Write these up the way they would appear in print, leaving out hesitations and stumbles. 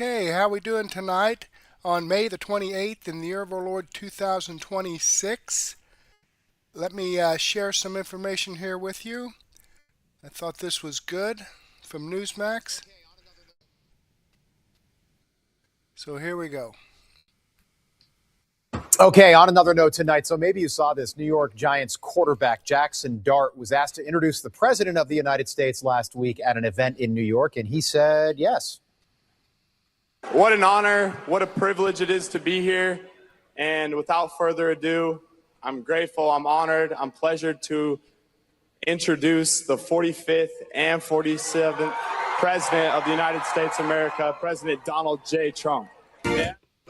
Okay, how we doing tonight on May the 28th in the year of our Lord 2026? Let me share some information here with you. I thought this was good from Newsmax. So here we go. Okay, on another note tonight, so maybe you saw this. New York Giants quarterback Jaxson was asked to introduce the President of the United States last week at an event in New York, and he said yes. What an honor, what a privilege it is to be here. And without further ado, I'm grateful, I'm honored, I'm pleasured to introduce the 45th and 47th President of the United States of America, President Donald J. Trump.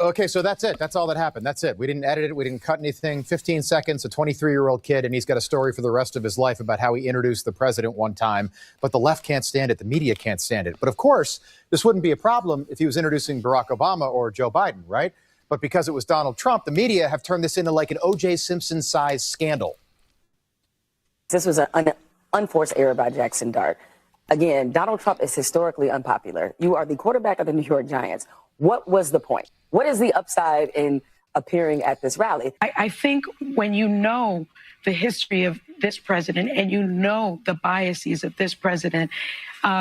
Okay, so that's it. That's all that happened. That's it. We didn't edit it. We didn't cut anything. 15 seconds, a 23-year-old kid, and he's got a story for the rest of his life about how he introduced the president one time. But the left can't stand it. The media can't stand it. But of course, this wouldn't be a problem if he was introducing Barack Obama or Joe Biden, right? But because it was Donald Trump, the media have turned this into like an O.J. Simpson-sized scandal. This was an unforced error by Jaxson Dart. Again, Donald Trump is historically unpopular. You are the quarterback of the New York Giants. What was the point? What is the upside in appearing at this rally? I think when you know the history of this president and you know the biases of this president,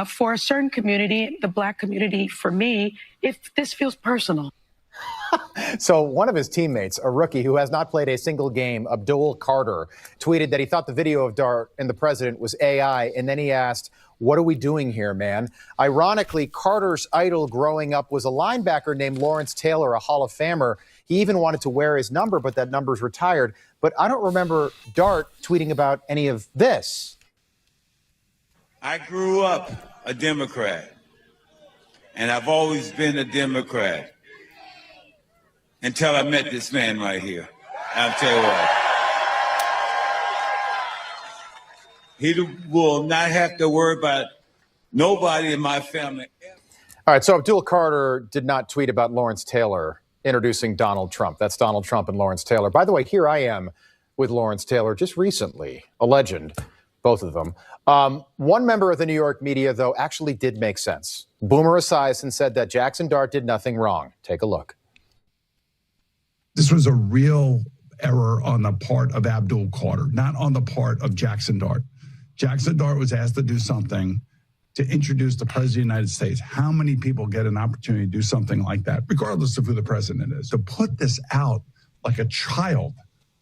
for a certain community, the Black community, for me, if this feels personal. So one of his teammates, a rookie who has not played a single game, Abdul Carter, tweeted that he thought the video of Dart and the president was AI, and then he asked, "What are we doing here, man?" Ironically, Carter's idol growing up was a linebacker named Lawrence Taylor, a Hall of Famer. He even wanted to wear his number, but that number's retired. But I don't remember Dart tweeting about any of this. I grew up a Democrat, and I've always been a Democrat until I met this man right here. I'll tell you what. He will not have to worry about nobody in my family. All right, so Abdul Carter did not tweet about Lawrence Taylor introducing Donald Trump. That's Donald Trump and Lawrence Taylor. By the way, here I am with Lawrence Taylor just recently, a legend, both of them. One member of the New York media, though, actually did make sense. Boomer Esiason said that Jaxson Dart did nothing wrong. Take a look. This was a real error on the part of Abdul Carter, not on the part of Jaxson Dart. Jaxson Dart was asked to do something to introduce the president of the United States. How many people get an opportunity to do something like that, regardless of who the president is? To put this out like a child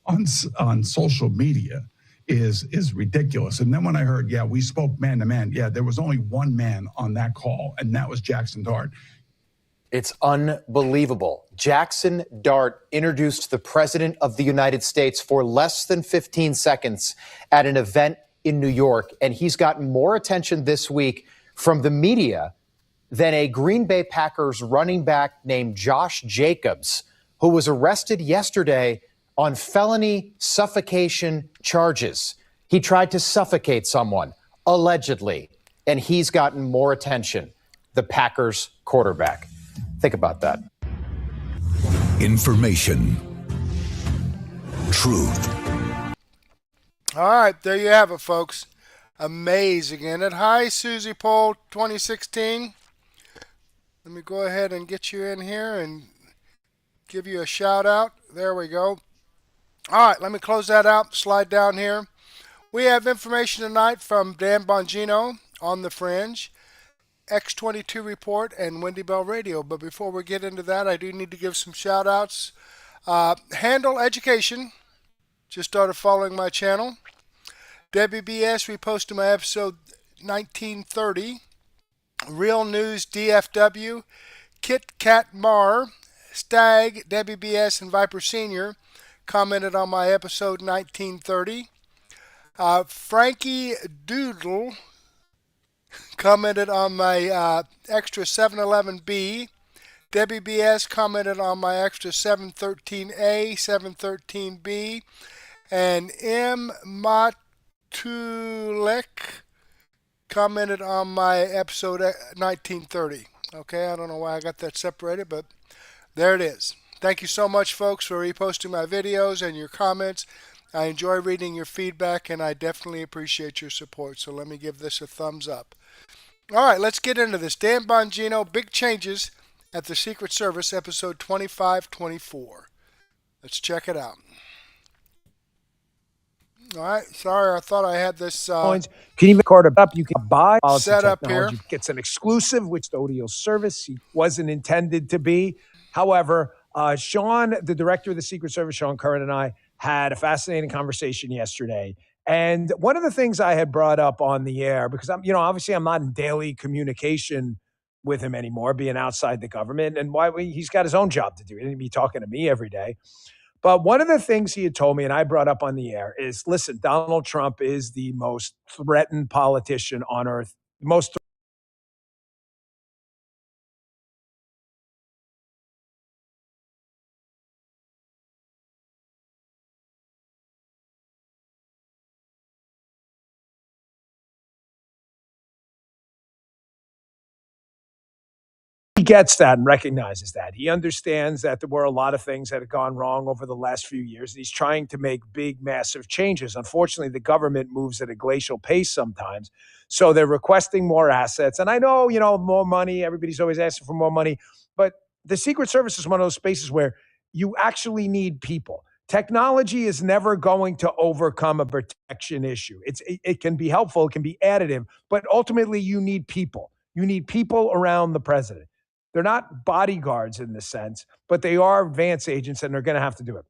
on social media is ridiculous. And then when I heard, yeah, we spoke man to man, yeah, there was only one man on that call, and that was Jaxson Dart. It's unbelievable. Jaxson Dart introduced the president of the United States for less than 15 seconds at an event in New York, and he's gotten more attention this week from the media than a Green Bay Packers running back named Josh Jacobs, who was arrested yesterday on felony suffocation charges. He tried to suffocate someone, allegedly, and he's gotten more attention, the Packers quarterback. Think about that. Information. Truth. All right, there you have it, folks. Amazing, isn't it? Hi, Susie Poll 2016. Let me go ahead and get you in here and give you a shout out. There we go. All right, let me close that out, slide down here. We have information tonight from Dan Bongino on the Fringe, X22 Report, and Wendy Bell Radio. But before we get into that, I do need to give some shout outs. Handle Education just started following my channel. WBS reposted my episode 1930. Real News DFW, Kit Kat Mar, Stag, WBS, and Viper Senior commented on my episode 1930. Frankie Doodle commented on my extra 711B. WBS commented on my extra 713A, 713B. And M. Matulek commented on my episode 1930. Okay, I don't know why I got that separated, but there it is. Thank you so much, folks, for reposting my videos and your comments. I enjoy reading your feedback, and I definitely appreciate your support. So let me give this a thumbs up. All right, let's get into this. Dan Bongino, big changes at the Secret Service, episode 2524. Let's check it out. All right. Sorry, I thought I had this can even record it up. You can buy set up here. Gets an exclusive, which custodial service he wasn't intended to be. However, Sean, the director of the Secret Service, Sean Curran, and I had a fascinating conversation yesterday. And one of the things I had brought up on the air, because obviously I'm not in daily communication with him anymore, being outside the government, and he's got his own job to do. He didn't be talking to me every day. But one of the things he had told me, and I brought up on the air, is, listen, Donald Trump is the most threatened politician on earth, most he gets that and recognizes that. He understands that there were a lot of things that have gone wrong over the last few years, and he's trying to make big, massive changes. Unfortunately, the government moves at a glacial pace sometimes, so they're requesting more assets. And I know, more money, everybody's always asking for more money, but the Secret Service is one of those spaces where you actually need people. Technology is never going to overcome a protection issue. It can be helpful, it can be additive, but ultimately you need people. You need people around the president. They're not bodyguards in this sense, but they are advance agents, and they're going to have to do it.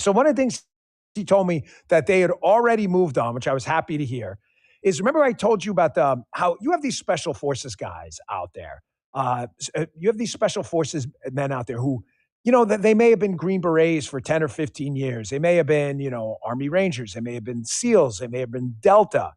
So one of the things he told me that they had already moved on, which I was happy to hear, is, remember I told you about how you have these special forces guys out there. You have these special forces men out there who, that they may have been Green Berets for 10 or 15 years. They may have been, Army Rangers. They may have been SEALs. They may have been Delta,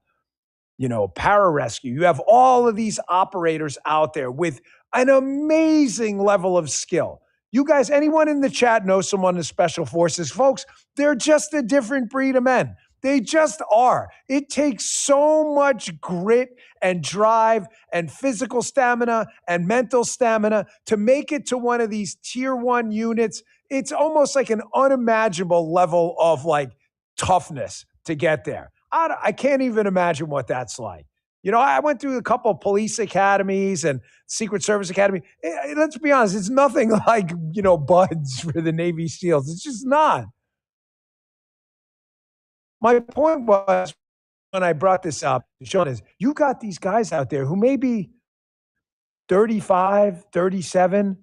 pararescue. You have all of these operators out there with an amazing level of skill. You guys, anyone in the chat knows someone in special forces? Folks, they're just a different breed of men. They just are. It takes so much grit and drive and physical stamina and mental stamina to make it to one of these tier 1 units. It's almost like an unimaginable level of toughness to get there. I can't even imagine what that's like. I went through a couple of police academies and Secret Service Academy. Let's be honest, it's nothing like, buds for the Navy SEALs. It's just not. My point was, when I brought this up, Sean, is you got these guys out there who may be 35, 37,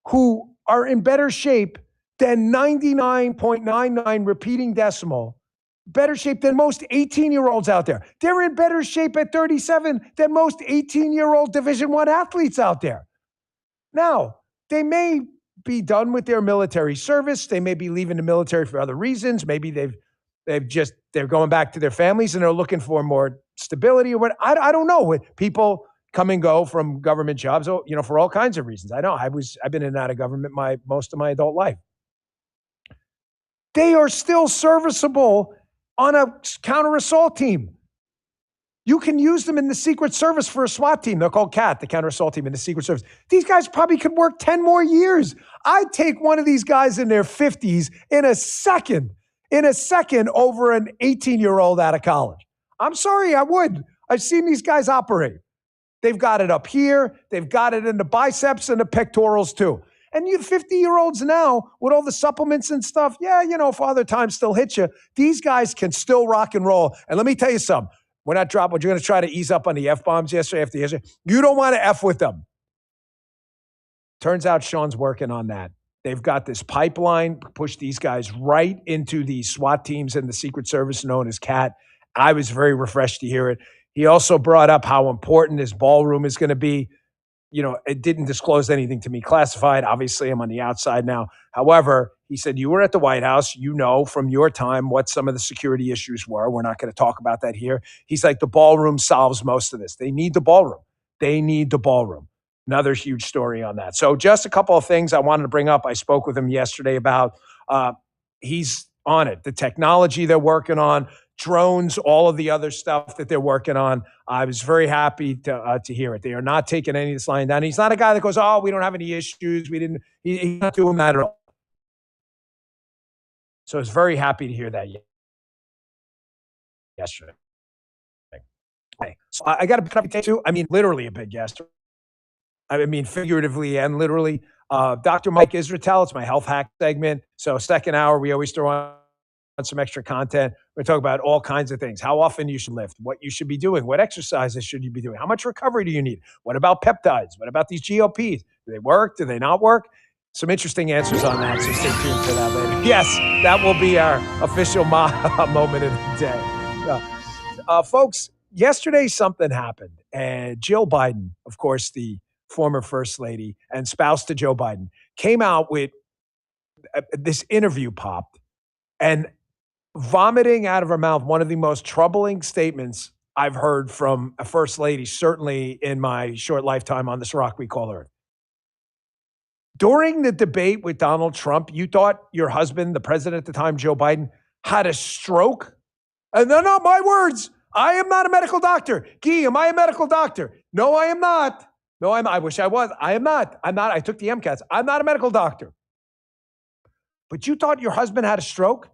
who are in better shape than 99.99 repeating decimal, better shape than most 18-year-olds out there. They're in better shape at 37 than most 18-year-old Division I athletes out there. Now, they may be done with their military service. They may be leaving the military for other reasons. Maybe they're going back to their families and they're looking for more stability or what. I don't know. People come and go from government jobs, for all kinds of reasons. I know. I've been in and out of government most of my adult life. They are still serviceable on a counter-assault team. You can use them in the Secret Service for a SWAT team. They're called CAT, the counter-assault team in the Secret Service. These guys probably could work 10 more years. I'd take one of these guys in their 50s in a second over an 18-year-old out of college. I'm sorry, I would. I've seen these guys operate. They've got it up here. They've got it in the biceps and the pectorals too. And you 50-year-olds now with all the supplements and stuff, Father Time still hits you. These guys can still rock and roll. And let me tell you something. We're not dropping. We're going to try to ease up on the F-bombs yesterday. You don't want to F with them. Turns out Sean's working on that. They've got this pipeline, push these guys right into the SWAT teams in the Secret Service known as CAT. I was very refreshed to hear it. He also brought up how important his ballroom is going to be. It didn't disclose anything to me classified. Obviously, I'm on the outside now. However, he said, you were at the White House. You know from your time what some of the security issues were. We're not going to talk about that here. He's like, the ballroom solves most of this. They need the ballroom. Another huge story on that. So just a couple of things I wanted to bring up. I spoke with him yesterday about he's on it. The technology they're working on, drones, all of the other stuff that they're working on. I was very happy to hear it. They are not taking any of this lying down. He's not a guy that goes, we don't have any issues. He's not doing that at all. So I was very happy to hear that yesterday. Okay. So I got a big update too. I mean, literally a big yesterday. I mean, figuratively and literally. Dr. Mike Israetel, it's my health hack segment. So second hour, we always throw on some extra content. We talk about all kinds of things, how often you should lift, what you should be doing, what exercises should you be doing, how much recovery do you need, what about peptides, what about these GLPs? Do they work? Do they not work? Some interesting answers on that, so stay tuned for that later. Yes, that will be our official moment of the day. Folks, yesterday something happened, and Jill Biden, of course, the former first lady and spouse to Joe Biden, came out with this interview popped and vomiting out of her mouth one of the most troubling statements I've heard from a first lady, certainly in my short lifetime on this rock we call Earth. During the debate with Donald Trump, you thought your husband, the president at the time, Joe Biden, had a stroke? And they're not my words. I am not a medical doctor. Guy, am I a medical doctor? No, I am not. No, I wish I was. I am not. I'm not. I took the MCATs. I'm not a medical doctor. But you thought your husband had a stroke?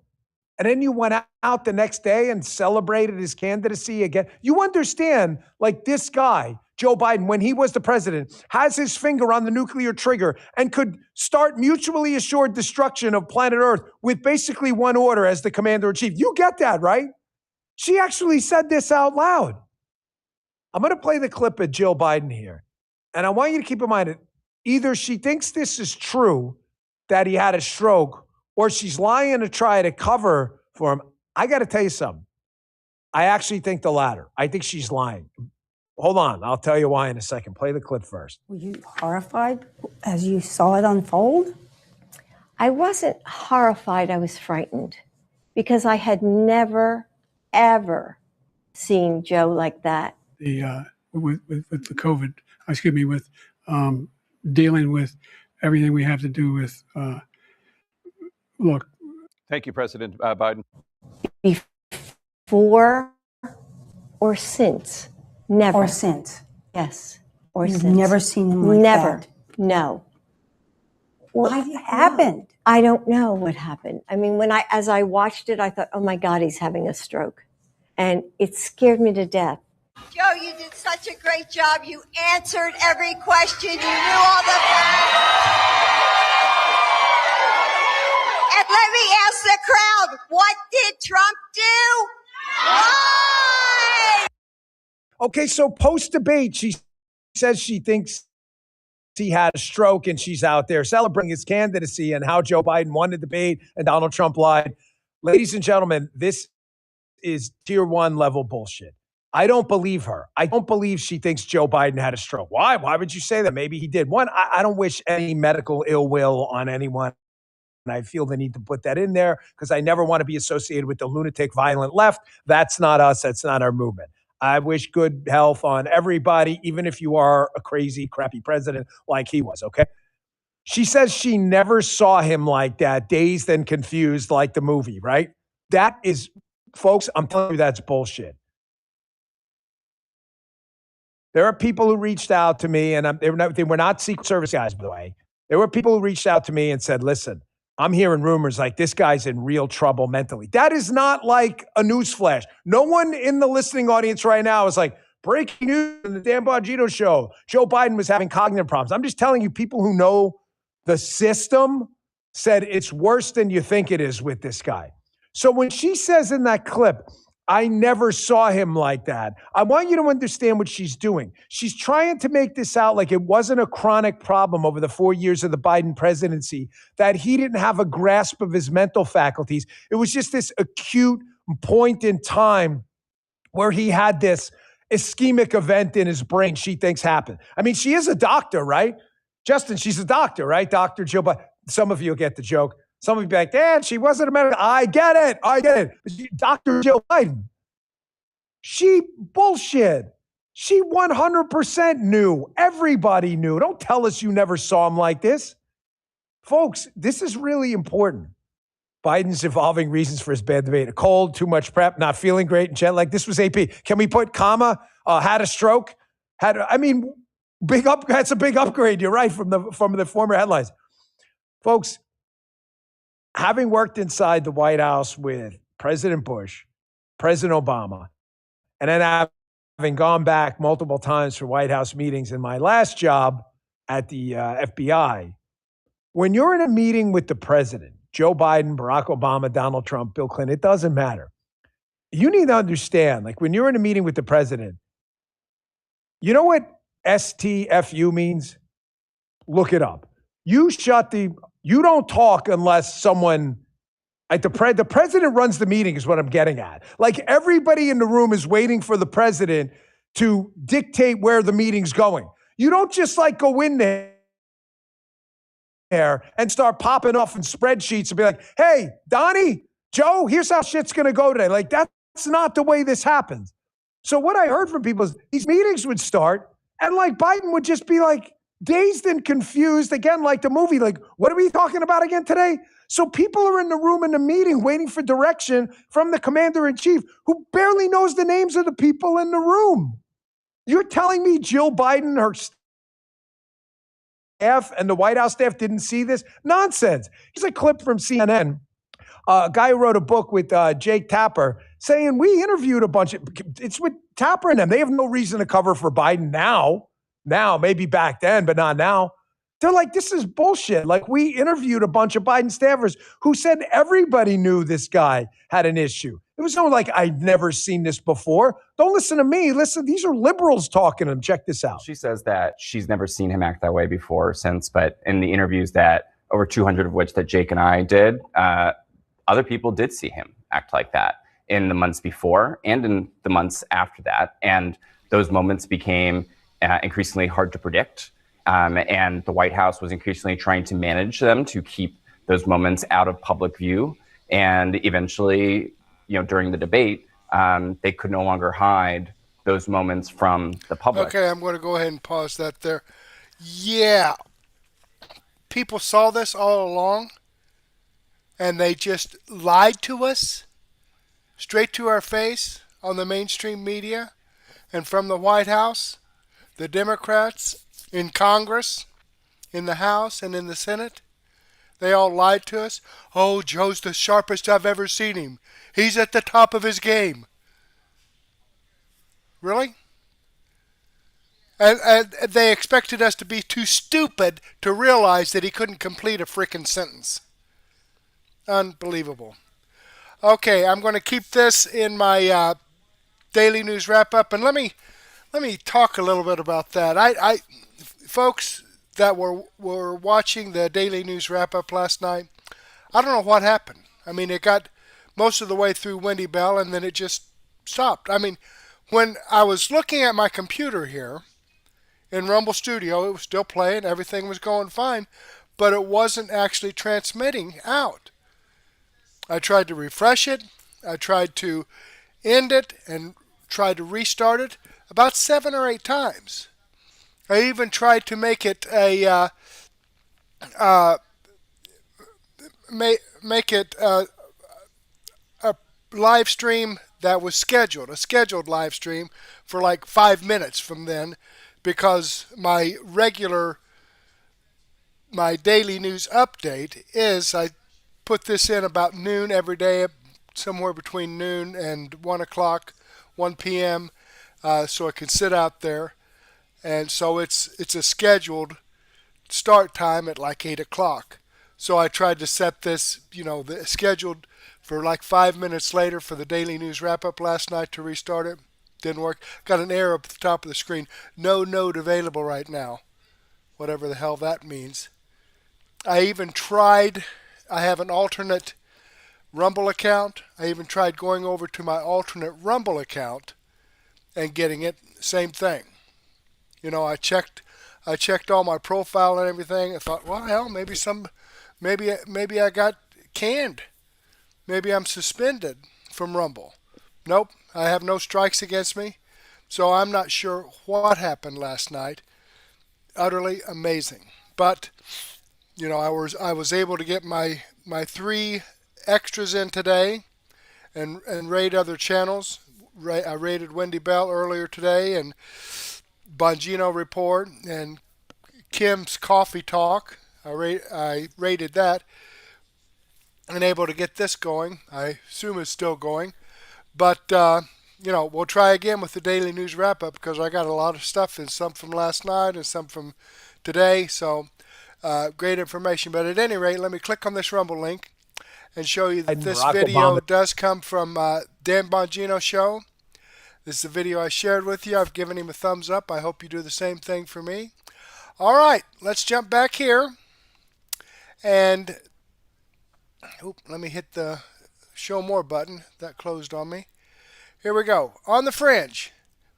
And then you went out the next day and celebrated his candidacy again. You understand, like this guy, Joe Biden, when he was the president, has his finger on the nuclear trigger and could start mutually assured destruction of planet Earth with basically one order as the commander-in-chief. You get that, right? She actually said this out loud. I'm going to play the clip of Jill Biden here. And I want you to keep in mind that either she thinks this is true, that he had a stroke, or she's lying to try to cover for him. I got to tell you something. I actually think the latter. I think she's lying. Hold on. I'll tell you why in a second. Play the clip first. Were you horrified as you saw it unfold? I wasn't horrified. I was frightened because I had never, ever seen Joe like that. With the COVID, with dealing with everything we have to do with, look. Thank you, President Biden. Before or since? Never. Or since? Yes. Or You've since. never seen him like Never. that? No. What happened? I don't know what happened. I mean, as I watched it, I thought, oh my God, he's having a stroke. And it scared me to death. Joe, you did such a great job. You answered every question. You knew all the facts. And let me ask the crowd, what did Trump do? Why? Okay, so post-debate, she says she thinks he had a stroke and she's out there celebrating his candidacy and how Joe Biden won the debate and Donald Trump lied. Ladies and gentlemen, this is tier 1 level bullshit. I don't believe her. I don't believe she thinks Joe Biden had a stroke. Why? Why would you say that? Maybe he did. One, I don't wish any medical ill will on anyone. And I feel the need to put that in there because I never want to be associated with the lunatic, violent left. That's not us. That's not our movement. I wish good health on everybody, even if you are a crazy, crappy president like he was, okay? She says she never saw him like that, dazed and confused like the movie, right? That is, folks, I'm telling you, that's bullshit. There are people who reached out to me, and they were not Secret Service guys, by the way. There were people who reached out to me and said, listen, I'm hearing rumors like this guy's in real trouble mentally. That is not like a news flash. No one in the listening audience right now is like, breaking news in the Dan Bongino show. Joe Biden was having cognitive problems. I'm just telling you, people who know the system said it's worse than you think it is with this guy. So when she says in that clip, I never saw him like that, I want you to understand what she's doing. She's trying to make this out like it wasn't a chronic problem over the 4 years of the Biden presidency, that he didn't have a grasp of his mental faculties. It was just this acute point in time where he had this ischemic event in his brain she thinks happened. I mean, she is a doctor, right? Justin, she's a doctor, right? Dr. Jill Biden. Some of you will get the joke. Some of you be like, Dad, she wasn't a medical. I get it. Dr. Jill Biden. She bullshit. She 100% knew. Everybody knew. Don't tell us you never saw him like this. Folks, this is really important. Biden's evolving reasons for his bad debate. A cold, too much prep, not feeling great, and jet lag. This was AP. Can we put comma? Had a stroke. Big up. That's a big upgrade. You're right from the former headlines. Folks, having worked inside the White House with President Bush, President Obama, and then having gone back multiple times for White House meetings in my last job, at the FBI. When you're in a meeting with the president, Joe Biden, Barack Obama, Donald Trump, Bill Clinton, it doesn't matter. You need to understand, like when you're in a meeting with the president, you know what STFU means? Look it up. You don't talk unless someone, like the president runs the meeting is what I'm getting at. Like everybody in the room is waiting for the president to dictate where the meeting's going. You don't just like go in there and start popping off in spreadsheets and be like, hey, Donnie, Joe, here's how shit's going to go today. Like that's not the way this happens. So what I heard from people is these meetings would start and like Biden would just be like dazed and confused again, like the movie, like, what are we talking about again today? So people are in the room in the meeting waiting for direction from the commander in chief who barely knows the names of the people in the room. You're telling me Jill Biden, her staff and the White House staff didn't see this? Nonsense. Here's a clip from CNN. A guy who wrote a book with Jake Tapper saying we interviewed a bunch of, it's with Tapper and them. They have no reason to cover for Biden now. Now, maybe back then, but not now. They're like, this is bullshit. Like we interviewed a bunch of Biden staffers who said everybody knew this guy had an issue. It was no like, I'd never seen this before. Don't listen to me. Listen, these are liberals talking to him. Check this out. She says that she's never seen him act that way before since, but in the interviews that over 200 of which that Jake and I did, other people did see him act like that in the months before and in the months after that. And those moments became increasingly hard to predict. And the White House was increasingly trying to manage them to keep those moments out of public view. And eventually, during the debate, they could no longer hide those moments from the public. Okay, I'm going to go ahead and pause that there. Yeah. People saw this all along, and they just lied to us straight to our face on the mainstream media and from the White House, the Democrats in Congress, in the House, and in the Senate. They all lied to us. Oh, Joe's the sharpest I've ever seen him. He's at the top of his game. Really? And they expected us to be too stupid to realize that he couldn't complete a frickin' sentence. Unbelievable. Okay, I'm going to keep this in my daily news wrap-up, and let me talk a little bit about that. I folks that were watching the daily news wrap-up last night, I don't know what happened. I mean, it got most of the way through Wendy Bell, and then it just stopped. I mean, when I was looking at my computer here in Rumble Studio, it was still playing, everything was going fine, but it wasn't actually transmitting out. I tried to refresh it, I tried to end it, and tried to restart it about 7 or 8 times. I even tried to make it a live stream that was scheduled, a scheduled live stream for like 5 minutes from then, because my daily news update is I put this in about noon every day, somewhere between noon and 1 o'clock, 1 p.m., so it can sit out there. And so it's a scheduled start time at like 8 o'clock. So I tried to set this, scheduled for like 5 minutes later for the daily news wrap-up last night to restart it. Didn't work. Got an error up at the top of the screen. No node available right now. Whatever the hell that means. I even tried, I have an alternate Rumble account. I even tried going over to my alternate Rumble account and getting it. Same thing. I checked all my profile and everything. I thought, well, hell, maybe I got canned. Maybe I'm suspended from Rumble. Nope, I have no strikes against me. So I'm not sure what happened last night. Utterly amazing. But, I was able to get my 3 extras in today and raid other channels. I raided Wendy Bell earlier today, and Bongino Report and Kim's Coffee Talk. I rated that and able to get this going. I assume it's still going. But, we'll try again with the daily news wrap-up because I got a lot of stuff in, some from last night and some from today. So great information. But at any rate, let me click on this Rumble link and show you that this Barack video Obama. does come from Dan Bongino Show. This is the video I shared with you. I've given him a thumbs up. I hope you do the same thing for me. All right, let's jump back here. And let me hit the show more button. That closed on me. Here we go. On the Fringe.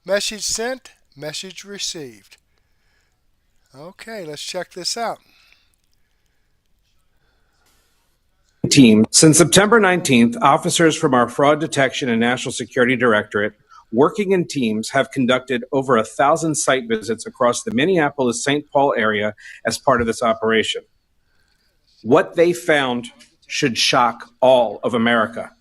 Message sent, message received. Okay, let's check this out. Team. Since September 19th, officers from our Fraud Detection and National Security Directorate, working in teams, have conducted over 1,000 site visits across the Minneapolis-St. Paul area as part of this operation. What they found should shock all of America.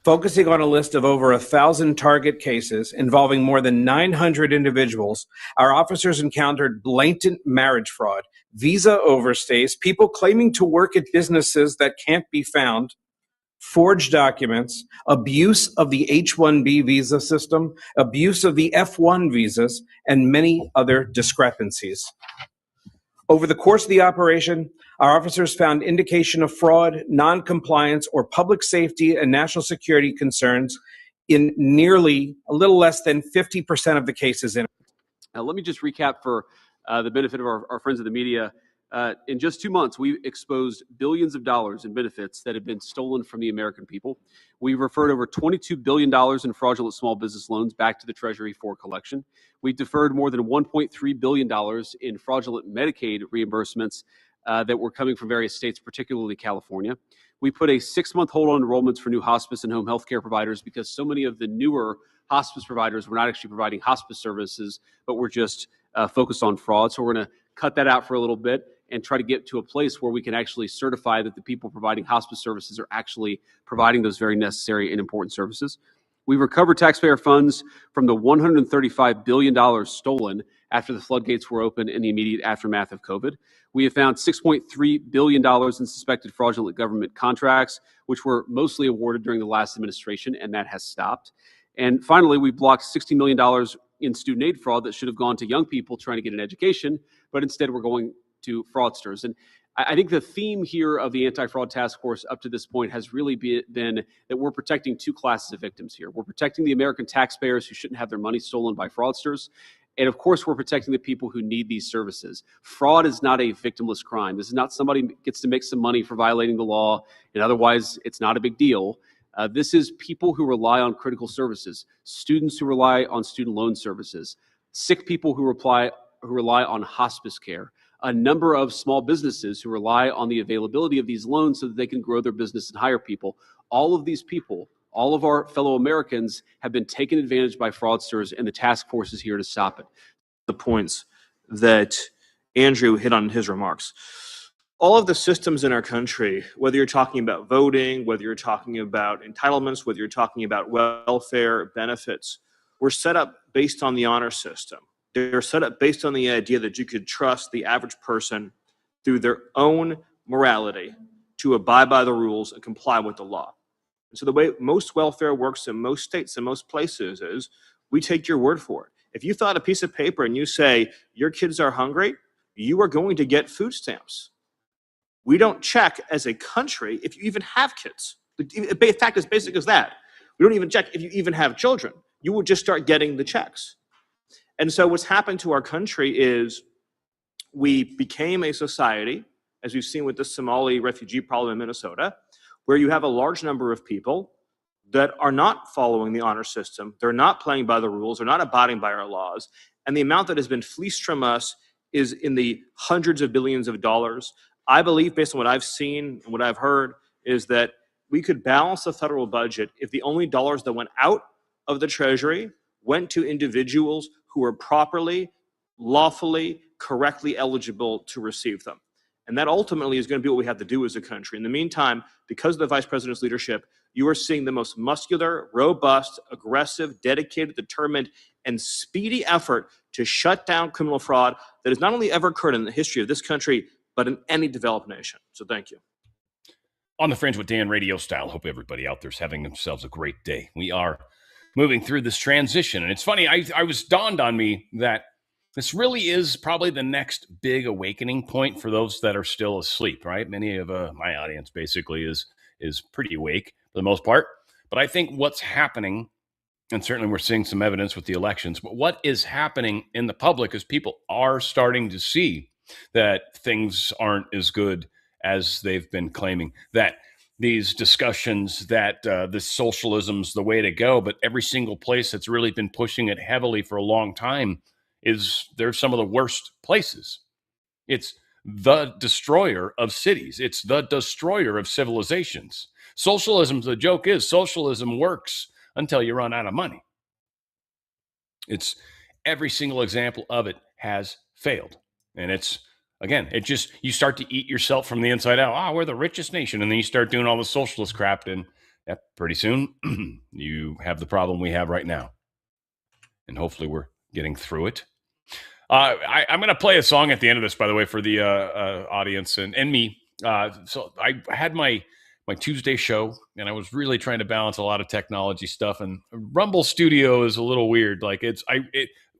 Focusing on a list of over 1,000 target cases involving more than 900 individuals, our officers encountered blatant marriage fraud, visa overstays, people claiming to work at businesses that can't be found, forged documents, abuse of the H-1B visa system, abuse of the F-1 visas, and many other discrepancies. Over the course of the operation, our officers found indication of fraud, non-compliance, or public safety and national security concerns in nearly a little less than 50% of the cases. Let me just recap for the benefit of our friends of the media. In just 2 months, we exposed billions of dollars in benefits that have been stolen from the American people. We've referred over $22 billion in fraudulent small business loans back to the Treasury for collection. We've deferred more than $1.3 billion in fraudulent Medicaid reimbursements that were coming from various states, particularly California. We put a 6-month hold on enrollments for new hospice and home health care providers because so many of the newer hospice providers were not actually providing hospice services, but were just focused on fraud. So we're going to cut that out for a little bit and try to get to a place where we can actually certify that the people providing hospice services are actually providing those very necessary and important services. We've recovered taxpayer funds from the $135 billion stolen after the floodgates were open in the immediate aftermath of COVID. We have found $6.3 billion in suspected fraudulent government contracts, which were mostly awarded during the last administration, and that has stopped. And finally, we blocked $60 million in student aid fraud that should have gone to young people trying to get an education, but instead we're going to fraudsters. And I think the theme here of the Anti-Fraud Task Force up to this point has really been that we're protecting two classes of victims here. We're protecting the American taxpayers who shouldn't have their money stolen by fraudsters. And of course, we're protecting the people who need these services. Fraud is not a victimless crime. This is not somebody gets to make some money for violating the law, and otherwise it's not a big deal. This is people who rely on critical services, students who rely on student loan services, sick people who rely on hospice care, a number of small businesses who rely on the availability of these loans so that they can grow their business and hire people. All of these people, all of our fellow Americans have been taken advantage by fraudsters, and the task force is here to stop it. The points that Andrew hit on in his remarks. All of the systems in our country, whether you're talking about voting, whether you're talking about entitlements, whether you're talking about welfare benefits, were set up based on the honor system. They're set up based on the idea that you could trust the average person through their own morality to abide by the rules and comply with the law. And so the way most welfare works in most states and most places is we take your word for it. If you thought a piece of paper and you say your kids are hungry, you are going to get food stamps. We don't check as a country if you even have kids. The fact is basic as that. We don't even check if you even have children. You will just start getting the checks. And so what's happened to our country is we became a society, as we've seen with the Somali refugee problem in Minnesota, where you have a large number of people that are not following the honor system. They're not playing by the rules. They're not abiding by our laws. And the amount that has been fleeced from us is in the hundreds of billions of dollars. I believe, based on what I've seen and what I've heard, is that we could balance the federal budget if the only dollars that went out of the Treasury went to individuals who are properly, lawfully, correctly eligible to receive them. And that ultimately is going to be what we have to do as a country. In the meantime, because of the vice president's leadership, you are seeing the most muscular, robust, aggressive, dedicated, determined, and speedy effort to shut down criminal fraud that has not only ever occurred in the history of this country, but in any developed nation. So thank you. On the Fringe with Dan radio style. Hope everybody out there is having themselves a great day. We are moving through this transition. And it's funny, I was dawned on me that This really is probably the next big awakening point for those that are still asleep, right? Many of my audience basically is pretty awake for the most part. But I think what's happening, and certainly we're seeing some evidence with the elections, but what is happening in the public is people are starting to see that things aren't as good as they've been claiming, that these discussions that this socialism's the way to go, but every single place that's really been pushing it heavily for a long time they're some of the worst places. It's the destroyer of cities. It's the destroyer of civilizations. Socialism, the joke is socialism works until you run out of money. It's every single example of it has failed. And it's, again, it just, you start to eat yourself from the inside out. We're the richest nation. And then you start doing all the socialist crap. And pretty soon you have the problem we have right now. And hopefully we're getting through it. I'm going to play a song at the end of this, by the way, for the audience and me. So I had my Tuesday show, and I was really trying to balance a lot of technology stuff. And Rumble Studio is a little weird. Like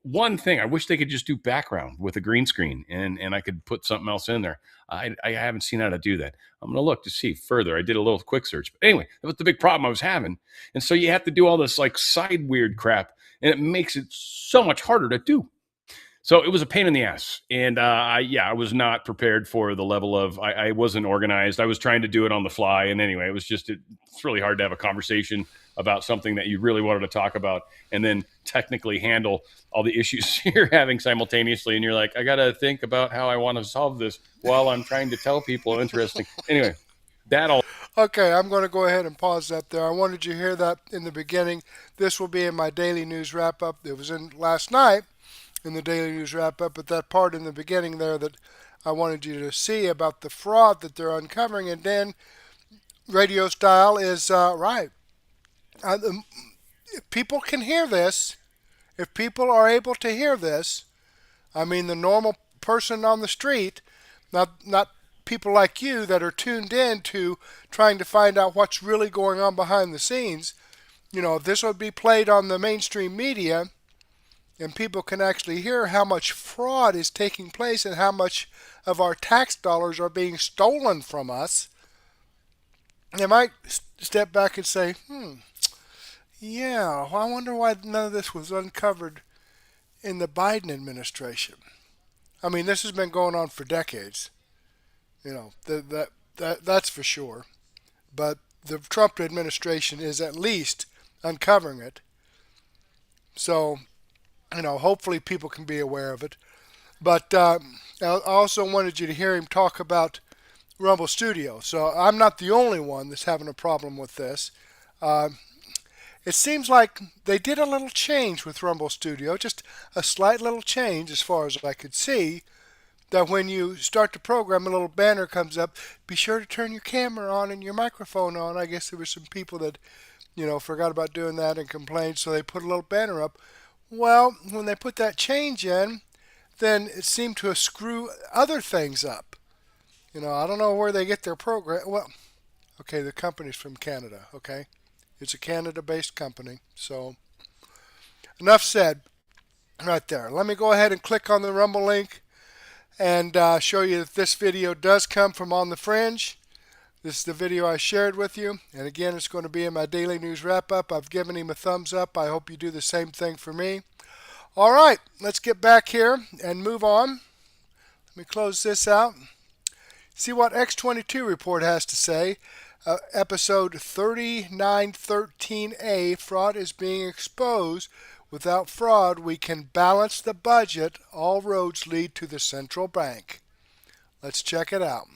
one thing, I wish they could just do background with a green screen, and I could put something else in there. I haven't seen how to do that. I'm going to look to see further. I did a little quick search. But anyway, that was the big problem I was having. And so you have to do all this like side weird crap, and it makes it so much harder to do. So it was a pain in the ass. And I was not prepared for the level of, I wasn't organized. I was trying to do it on the fly. And anyway, it's really hard to have a conversation about something that you really wanted to talk about and then technically handle all the issues you're having simultaneously. And you're like, I got to think about how I want to solve this while I'm trying to tell people interesting. Anyway, Okay, I'm going to go ahead and pause that there. I wanted you to hear that in the beginning. This will be in my daily news wrap-up. It was in last night in the daily news wrap-up, but that part in the beginning there that I wanted you to see about the fraud that they're uncovering. And Dan, radio style is right. If people can hear this, if people are able to hear this, I mean the normal person on the street, not people like you that are tuned in to trying to find out what's really going on behind the scenes, if this would be played on the mainstream media and people can actually hear how much fraud is taking place and how much of our tax dollars are being stolen from us, they might step back and say, yeah, well, I wonder why none of this was uncovered in the Biden administration. I mean, this has been going on for decades. That's for sure. But the Trump administration is at least uncovering it. So, hopefully people can be aware of it. But I also wanted you to hear him talk about Rumble Studio. So I'm not the only one that's having a problem with this. It seems like they did a little change with Rumble Studio, just a slight little change as far as I could see, that when you start to program, a little banner comes up, be sure to turn your camera on and your microphone on. I guess there were some people that, forgot about doing that and complained, so they put a little banner up. Well, when they put that change in, then it seemed to screw other things up. I don't know where they get their program. Well, okay, the company's from Canada, okay? It's a Canada-based company, so enough said right there. Let me go ahead and click on the Rumble link and show you that this video does come from On the Fringe. This is the video I shared with you. And again, it's going to be in my daily news wrap-up. I've given him a thumbs up. I hope you do the same thing for me. All right, let's get back here and move on. Let me close this out. See what X22 report has to say. Episode 3913A, fraud is being exposed. Without fraud, we can balance the budget. All roads lead to the central bank. Let's check it out.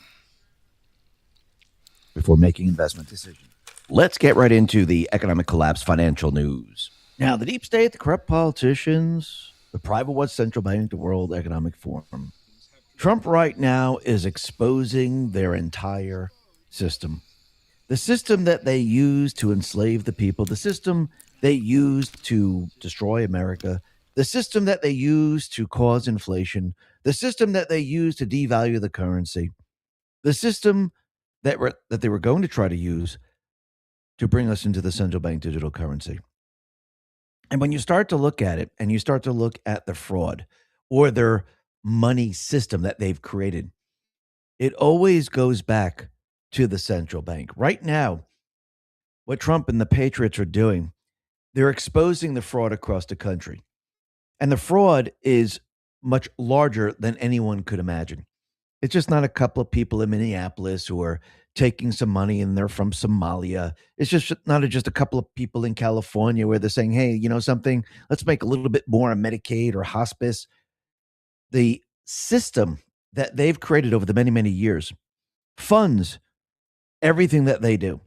Before making investment decisions. Let's get right into the economic collapse financial news. Now, the deep state, the corrupt politicians, the private watch central bank, the World Economic Forum. Trump right now is exposing their entire system. The system that they use to enslave the people, the system they use to destroy America, the system that they use to cause inflation, the system that they use to devalue the currency, the system that they were going to try to use to bring us into the central bank digital currency. And when you start to look at it and you start to look at the fraud, or their money system that they've created. It always goes back to the central bank. Right now, what Trump and the Patriots are doing, they're exposing the fraud across the country. And the fraud is much larger than anyone could imagine. It's just not a couple of people in Minneapolis who are taking some money and they're from Somalia. It's just not just a couple of people in California where they're saying, hey, you know something, let's make a little bit more on Medicaid or hospice. The system that they've created over the many, many years funds everything that they do.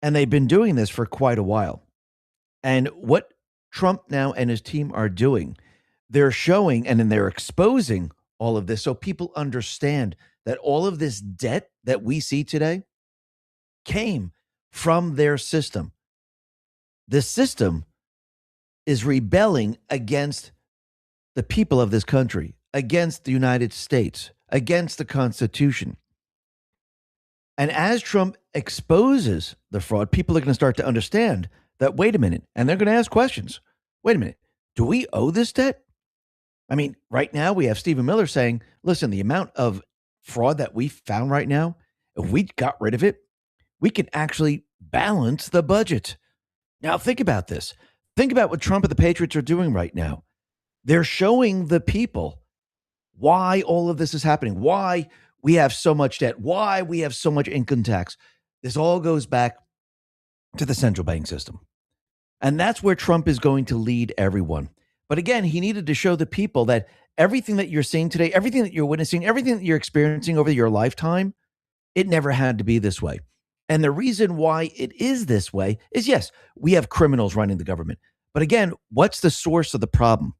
And they've been doing this for quite a while. And what Trump now and his team are doing, they're showing and then they're exposing all of this so people understand that all of this debt that we see today came from their system. The system is rebelling against the people of this country, against the United States, against the Constitution. And as Trump exposes the fraud, people are going to start to understand that, wait a minute, and they're going to ask questions. Wait a minute, do we owe this debt? I mean, right now we have Stephen Miller saying, listen, the amount of fraud that we found right now, if we got rid of it, we can actually balance the budget. Now, think about this. Think about what Trump and the Patriots are doing right now. They're showing the people why all of this is happening, why we have so much debt, why we have so much income tax. This all goes back to the central bank system. And that's where Trump is going to lead everyone. But again, he needed to show the people that everything that you're seeing today, everything that you're witnessing, everything that you're experiencing over your lifetime, it never had to be this way. And the reason why it is this way is, yes, we have criminals running the government. But again, what's the source of the problem?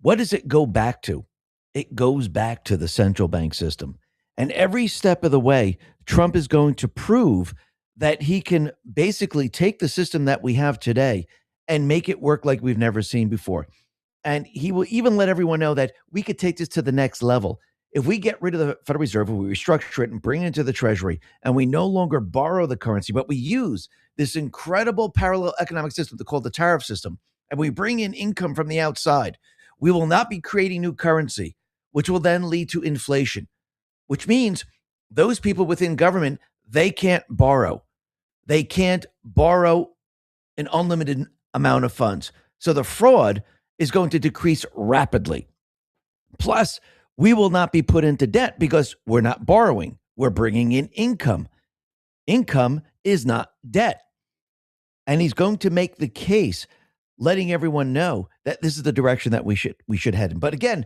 What does it go back to? It goes back to the central bank system. And every step of the way, Trump is going to prove that he can basically take the system that we have today and make it work like we've never seen before. And he will even let everyone know that we could take this to the next level. If we get rid of the Federal Reserve, we restructure it and bring it into the Treasury, and we no longer borrow the currency, but we use this incredible parallel economic system called the tariff system, and we bring in income from the outside, we will not be creating new currency, which will then lead to inflation, which means those people within government, they can't borrow. They can't borrow an unlimited amount of funds. So the fraud is going to decrease rapidly. Plus, we will not be put into debt because we're not borrowing. We're bringing in income. Income is not debt. And he's going to make the case, letting everyone know that this is the direction that we should head in. But again,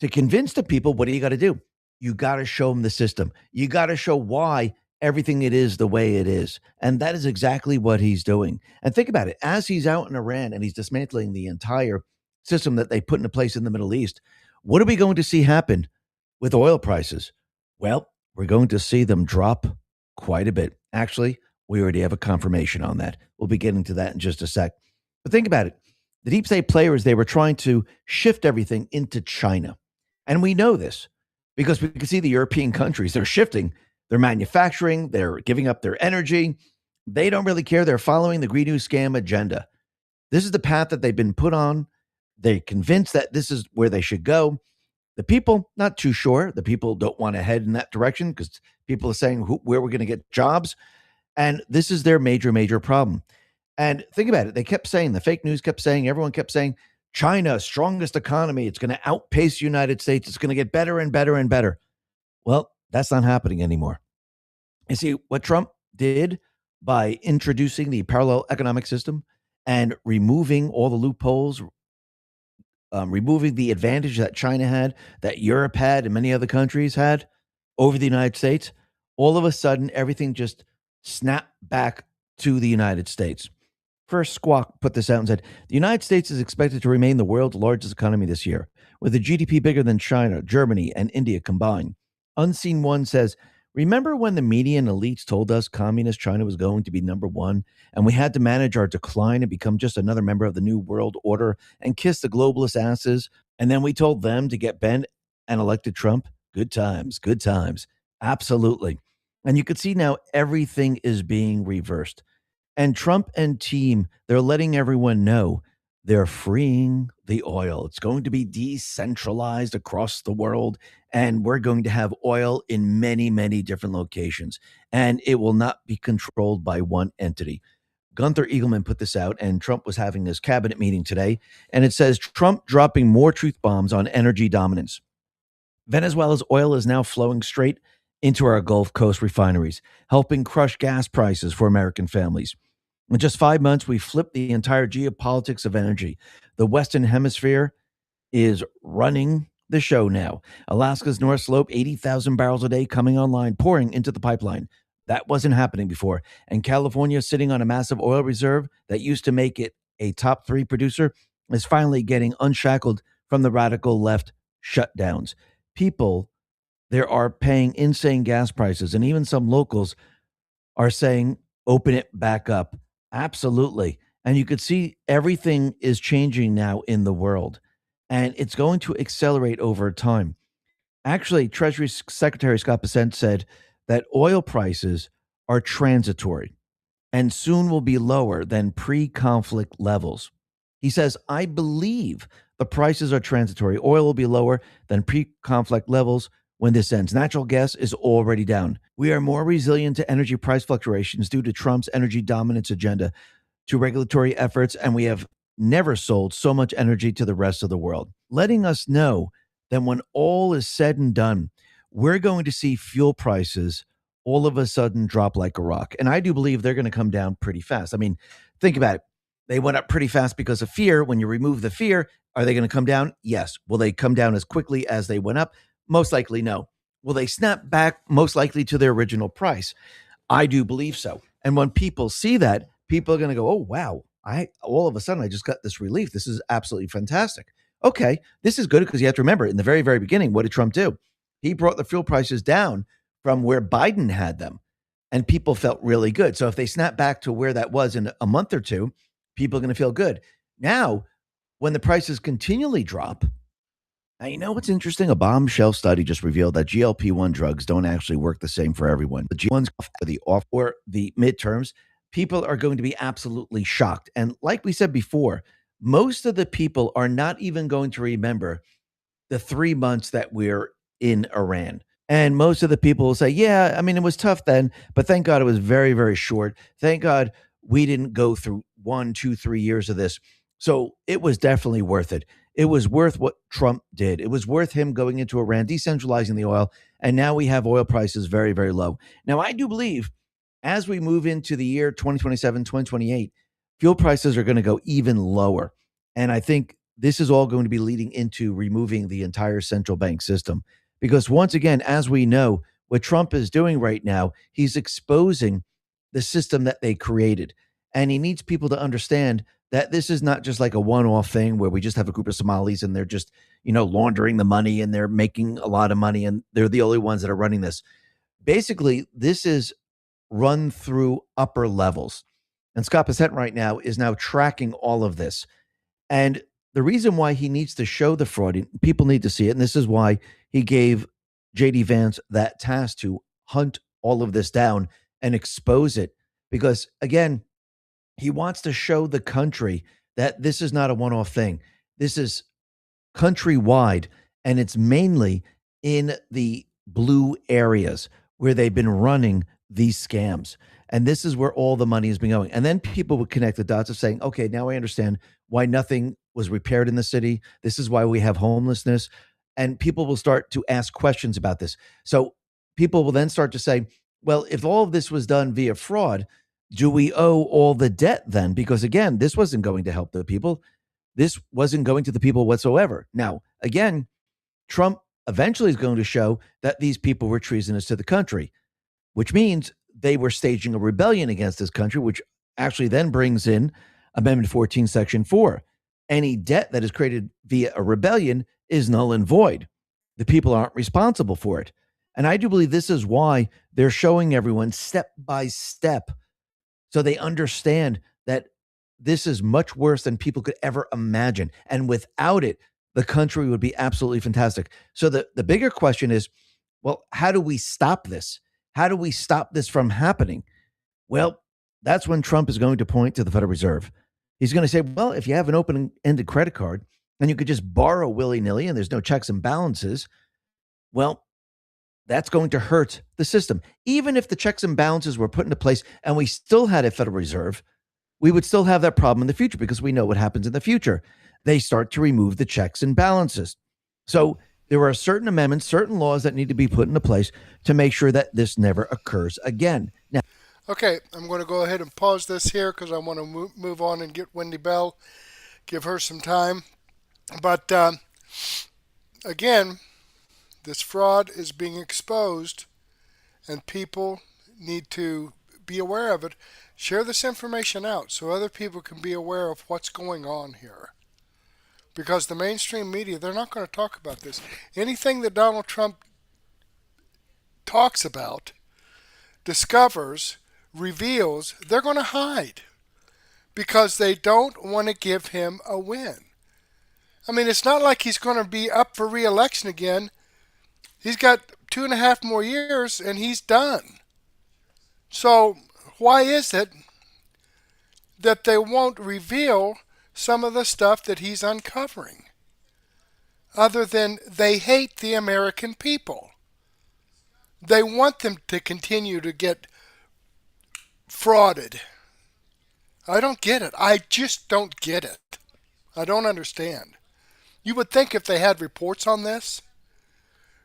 to convince the people, what do you got to do? You got to show them the system. You got to show why everything it is the way it is. And that is exactly what he's doing. And think about it. As he's out in Iran and he's dismantling the entire system that they put into place in the Middle East, what are we going to see happen with oil prices? Well, we're going to see them drop quite a bit. Actually, we already have a confirmation on that. We'll be getting to that in just a sec. But think about it. The deep state players, they were trying to shift everything into China. And we know this because we can see the European countries, they're shifting their manufacturing, they're giving up their energy. They don't really care. They're following the Green New Scam agenda. This is the path that they've been put on. They're convinced that this is where they should go. The people, not too sure. The people don't want to head in that direction because people are saying where we're going to get jobs. And this is their major, major problem. And think about it. They kept saying, the fake news kept saying, everyone kept saying, China, strongest economy. It's going to outpace the United States. It's going to get better and better and better. Well, that's not happening anymore. You see, what Trump did by introducing the parallel economic system and removing all the loopholes, removing the advantage that China had, that Europe had, and many other countries had over the United States, all of a sudden, everything just snapped back to the United States. First, Squawk put this out and said, the United States is expected to remain the world's largest economy this year, with a GDP bigger than China, Germany, and India combined. Unseen One says, remember when the media and elites told us communist China was going to be number one, and we had to manage our decline and become just another member of the new world order and kiss the globalist asses, and then we told them to get bent and elected Trump? Good times, good times. Absolutely. And you can see now everything is being reversed. And Trump and team, they're letting everyone know They're freeing the oil. It's going to be decentralized across the world, and we're going to have oil in many, many different locations, and it will not be controlled by one entity. Gunther Eagleman put this out, and Trump was having his cabinet meeting today, and it says Trump dropping more truth bombs on energy dominance. Venezuela's oil is now flowing straight into our Gulf Coast refineries, helping crush gas prices for American families. In just 5 months, we flipped the entire geopolitics of energy. The Western Hemisphere is running the show now. Alaska's North Slope, 80,000 barrels a day coming online, pouring into the pipeline. That wasn't happening before. And California, sitting on a massive oil reserve that used to make it a top 3 producer, is finally getting unshackled from the radical left shutdowns. People there are paying insane gas prices, and even some locals are saying, open it back up. Absolutely. And you could see everything is changing now in the world, and it's going to accelerate over time. Actually, Treasury Secretary Scott Bessent said that oil prices are transitory and soon will be lower than pre-conflict levels. He says, I believe the prices are transitory. Oil will be lower than pre-conflict levels when this ends. Natural gas is already down. We are more resilient to energy price fluctuations due to Trump's energy dominance agenda, to regulatory efforts, and we have never sold so much energy to the rest of the world, letting us know that when all is said and done, we're going to see fuel prices all of a sudden drop like a rock. And I do believe they're going to come down pretty fast. I mean, think about it. They went up pretty fast because of fear. When you remove the fear, are they going to come down? Yes. Will they come down as quickly as they went up? Most likely, no. Will they snap back? Most likely to their original price. I do believe so. And when people see that, people are going to go, oh, wow, all of a sudden I just got this relief. This is absolutely fantastic. Okay, this is good because you have to remember in the very, very beginning, what did Trump do? He brought the fuel prices down from where Biden had them, and people felt really good. So if they snap back to where that was in a month or two, people are going to feel good. Now, when the prices continually drop, now, you know what's interesting? A bombshell study just revealed that GLP-1 drugs don't actually work the same for everyone. The G1s for the off or the midterms, people are going to be absolutely shocked. And like we said before, most of the people are not even going to remember the 3 months that we're in Iran. And most of the people will say, yeah, I mean, it was tough then, but thank God it was very, very short. Thank God we didn't go through 1, 2, 3 years of this. So it was definitely worth it. It was worth what Trump did. It was worth him going into Iran, decentralizing the oil, and now we have oil prices very, very low. Now, I do believe as we move into the year 2027, 2028, fuel prices are going to go even lower. And I think this is all going to be leading into removing the entire central bank system. Because once again, as we know, what Trump is doing right now, he's exposing the system that they created. And he needs people to understand that this is not just like a one-off thing where we just have a group of Somalis and they're just, laundering the money and they're making a lot of money and they're the only ones that are running this. Basically, this is run through upper levels. And Scott Bessent right now is now tracking all of this. And the reason why he needs to show the fraud, people need to see it, and this is why he gave J.D. Vance that task to hunt all of this down and expose it. Because, again, he wants to show the country that this is not a one-off thing. This is countrywide, and it's mainly in the blue areas where they've been running these scams. And this is where all the money has been going. And then people would connect the dots of saying, okay, now I understand why nothing was repaired in the city. This is why we have homelessness. And people will start to ask questions about this. So people will then start to say, well, if all of this was done via fraud, do we owe all the debt then? Because again, this wasn't going to help the people. This wasn't going to the people whatsoever. Now, again, Trump eventually is going to show that these people were treasonous to the country, which means they were staging a rebellion against this country, which actually then brings in Amendment 14, Section 4. Any debt that is created via a rebellion is null and void. The people aren't responsible for it. And I do believe this is why they're showing everyone step by step so they understand that this is much worse than people could ever imagine. And without it, the country would be absolutely fantastic. So the bigger question is, well, how do we stop this? How do we stop this from happening? Well, that's when Trump is going to point to the Federal Reserve. He's going to say, well, if you have an open-ended credit card and you could just borrow willy-nilly and there's no checks and balances, well, that's going to hurt the system. Even if the checks and balances were put into place and we still had a Federal Reserve, we would still have that problem in the future because we know what happens in the future. They start to remove the checks and balances. So there are certain amendments, certain laws that need to be put into place to make sure that this never occurs again. Now, Okay, I'm going to go ahead and pause this here because I want to move on and get Wendy Bell, give her some time. But again, this fraud is being exposed and people need to be aware of it. Share this information out so other people can be aware of what's going on here. Because the mainstream media, they're not going to talk about this. Anything that Donald Trump talks about, discovers, reveals, they're going to hide because they don't want to give him a win. I mean, it's not like he's going to be up for re-election again. He's got 2.5 more years and he's done. So why is it that they won't reveal some of the stuff that he's uncovering? Other than they hate the American people. They want them to continue to get frauded. I don't get it. I just don't get it. I don't understand. You would think if they had reports on this,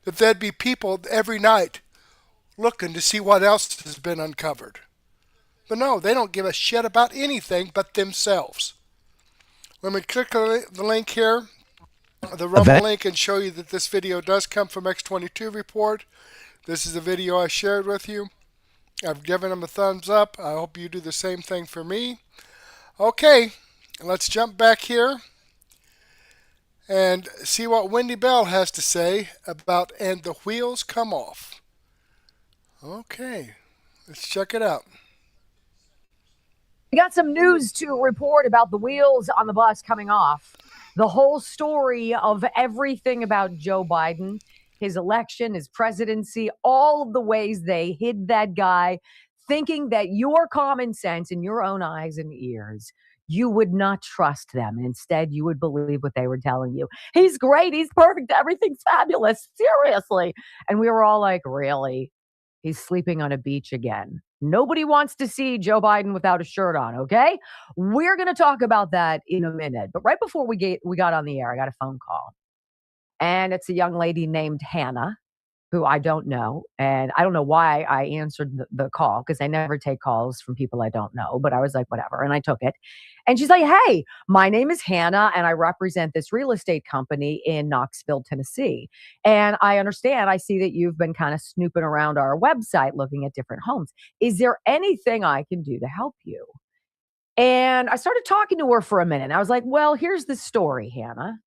that there'd be people every night looking to see what else has been uncovered. But no, they don't give a shit about anything but themselves. Let me click the link here, the Rumble link, and show you that this video does come from X22 Report. This is a video I shared with you. I've given them a thumbs up. I hope you do the same thing for me. Okay, let's jump back here and see what Wendy Bell has to say about "And the Wheels Come Off." Okay, let's check it out. We got some news to report about the wheels on the bus coming off. The whole story of everything about Joe Biden, his election, his presidency, all of the ways they hid that guy, thinking that your common sense in your own eyes and ears, you would not trust them. And instead, you would believe what they were telling you. He's great. He's perfect. Everything's fabulous. Seriously. And we were all like, really? He's sleeping on a beach again. Nobody wants to see Joe Biden without a shirt on, okay? We're going to talk about that in a minute. But right before we got on the air, I got a phone call. And it's a young lady named Hannah, who I don't know. And I don't know why I answered the call, because I never take calls from people I don't know. But I was like, whatever. And I took it. And she's like, hey, my name is Hannah, and I represent this real estate company in Knoxville, Tennessee. And I understand, I see that you've been kind of snooping around our website looking at different homes. Is there anything I can do to help you? And I started talking to her for a minute. And I was like, well, here's the story, Hannah.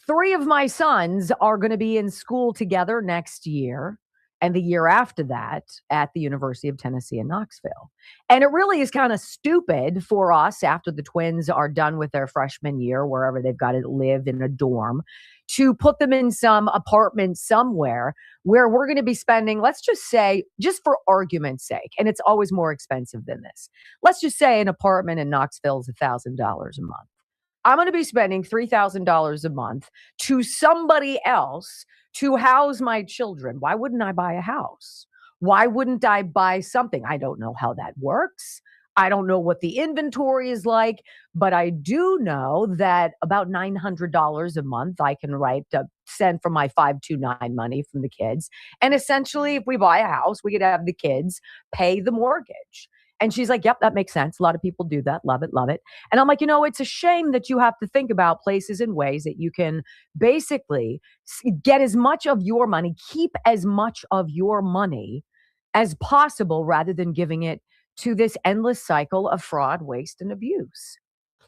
3 of my sons are going to be in school together next year and the year after that at the University of Tennessee in Knoxville. And it really is kind of stupid for us, after the twins are done with their freshman year, wherever they've got to live in a dorm, to put them in some apartment somewhere where we're going to be spending, let's just say, just for argument's sake, and it's always more expensive than this. Let's just say an apartment in Knoxville is $1,000 a month. I'm going to be spending $3,000 a month to somebody else to house my children. Why wouldn't I buy a house? Why wouldn't I buy something? I don't know how that works. I don't know what the inventory is like, but I do know that about $900 a month I can send from my 529 money from the kids. And essentially, if we buy a house, we could have the kids pay the mortgage. And she's like, yep, that makes sense. A lot of people do that. Love it, love it. And I'm like, it's a shame that you have to think about places and ways that you can basically get as much of your money, keep as much of your money as possible, rather than giving it to this endless cycle of fraud, waste, and abuse.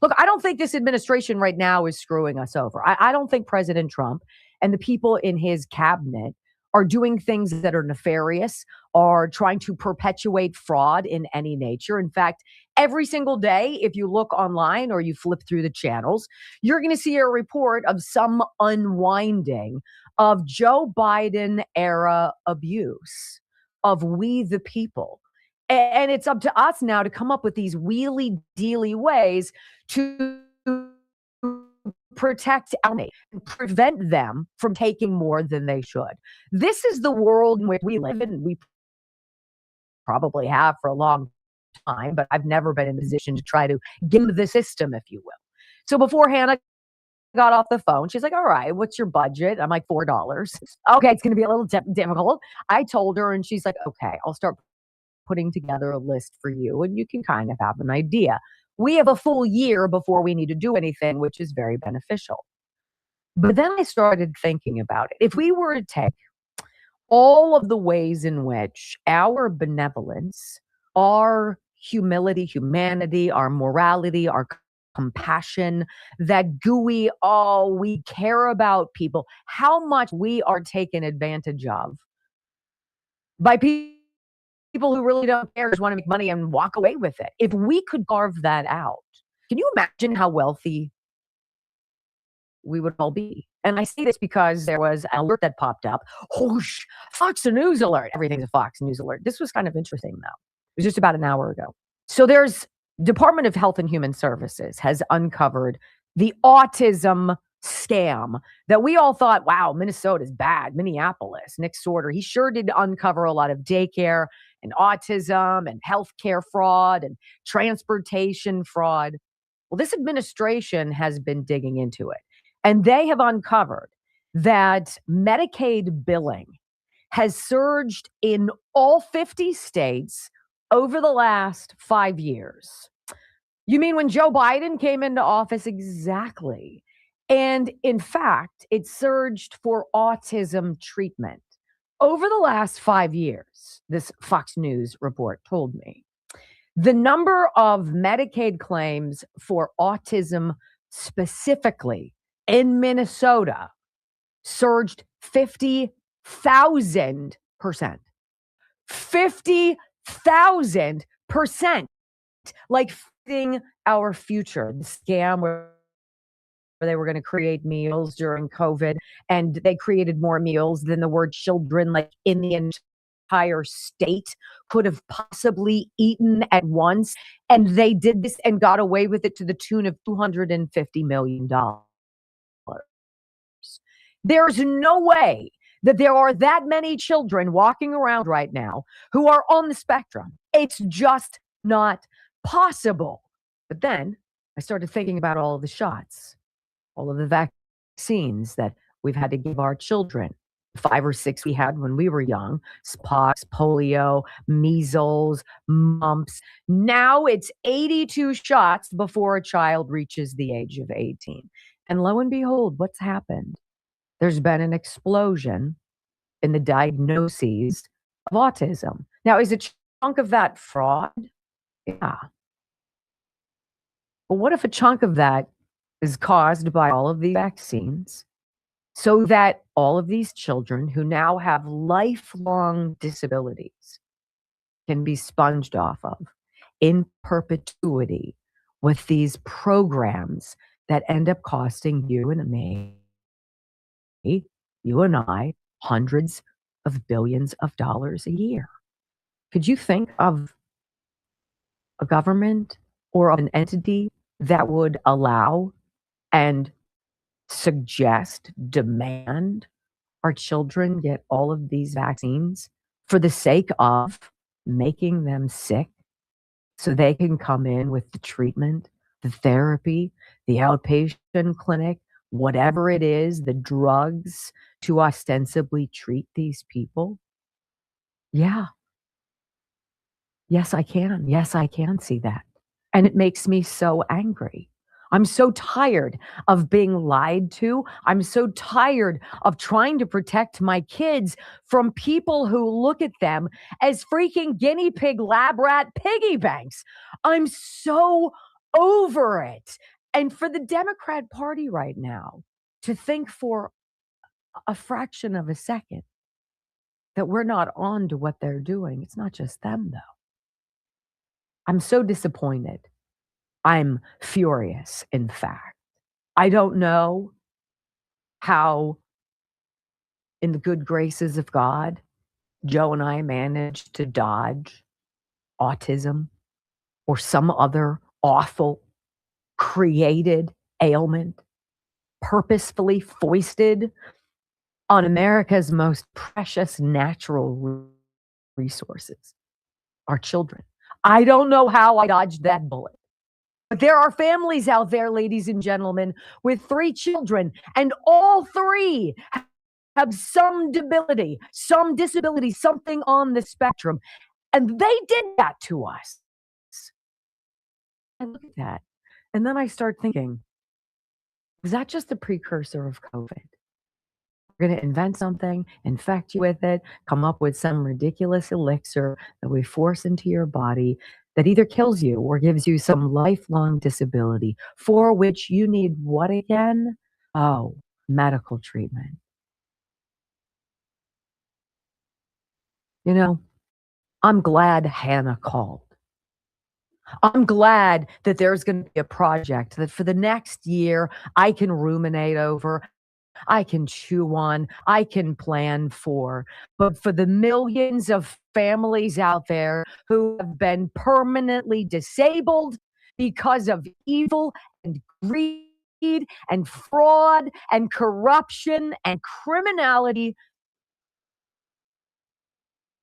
Look, I don't think this administration right now is screwing us over. I don't think President Trump and the people in his cabinet are doing things that are nefarious, or trying to perpetuate fraud in any nature. In fact, every single day, if you look online or you flip through the channels, you're going to see a report of some unwinding of Joe Biden era abuse of we the people. And it's up to us now to come up with these wheelie-dealy ways to protect our nation and prevent them from taking more than they should. This is the world in which we live in. We probably have for a long time, but I've never been in a position to try to game the system, if you will. So before Hannah got off the phone, she's like, all right, what's your budget? I'm like, $4. Okay, it's going to be a little difficult. I told her, and she's like, okay, I'll start putting together a list for you, and you can kind of have an idea. We have a full year before we need to do anything, which is very beneficial. But then I started thinking about it. If we were to take all of the ways in which our benevolence, our humility, humanity, our morality, our compassion, that gooey, oh, we care about people, how much we are taken advantage of by people who really don't care, just want to make money and walk away with it. If we could carve that out, can you imagine how wealthy we would all be? And I say this because there was an alert that popped up. Whoosh, Fox News alert. Everything's a Fox News alert. This was kind of interesting, though. It was just about an hour ago. So there's Department of Health and Human Services has uncovered the autism scam that we all thought, wow, Minnesota's bad. Minneapolis, Nick Sorter, he sure did uncover a lot of daycare and autism and healthcare fraud and transportation fraud. Well, this administration has been digging into it, and they have uncovered that Medicaid billing has surged in all 50 states over the last 5 years. You mean when Joe Biden came into office? Exactly. And in fact, it surged for autism treatment over the last 5 years, this Fox News report told me. The number of Medicaid claims for autism specifically in Minnesota surged 50,000%. 50,000%. Like fitting our future. The scam where they were going to create meals during COVID, and they created more meals than the word children, like in the entire state, could have possibly eaten at once. And they did this and got away with it to the tune of $250 million. There's no way that there are that many children walking around right now who are on the spectrum. It's just not possible. But then I started thinking about all of the shots, all of the vaccines that we've had to give our children. 5 or 6 we had when we were young: pox, polio, measles, mumps. Now it's 82 shots before a child reaches the age of 18. And lo and behold, what's happened? There's been an explosion in the diagnoses of autism. Now, is a chunk of that fraud? Yeah. But what if a chunk of that is caused by all of the vaccines, so that all of these children who now have lifelong disabilities can be sponged off of in perpetuity with these programs that end up costing you and me, you and I, hundreds of billions of dollars a year? Could you think of a government or of an entity that would allow and suggest, demand our children get all of these vaccines for the sake of making them sick so they can come in with the treatment, the therapy, the outpatient clinic, whatever it is, the drugs to ostensibly treat these people? Yeah. Yes, I can. Yes, I can see that. And it makes me so angry. I'm so tired of being lied to. I'm so tired of trying to protect my kids from people who look at them as freaking guinea pig, lab rat piggy banks. I'm so over it. And for the Democrat Party right now to think for a fraction of a second that we're not on to what they're doing, it's not just them, though. I'm so disappointed. I'm furious, in fact. I don't know how, in the good graces of God, Joe and I managed to dodge autism or some other awful created ailment purposefully foisted on America's most precious natural resources, our children. I don't know how I dodged that bullet. But there are families out there, ladies and gentlemen, with 3 children, and all 3 have some debility, some disability, something on the spectrum. And they did that to us. I look at that. And then I start thinking, is that just the precursor of COVID? We're going to invent something, infect you with it, come up with some ridiculous elixir that we force into your body that either kills you or gives you some lifelong disability for which you need what again? Oh, medical treatment. You know, I'm glad Hannah called. I'm glad that there's going to be a project that for the next year I can ruminate over, I can chew on, I can plan for. But for the millions of families out there who have been permanently disabled because of evil and greed and fraud and corruption and criminality,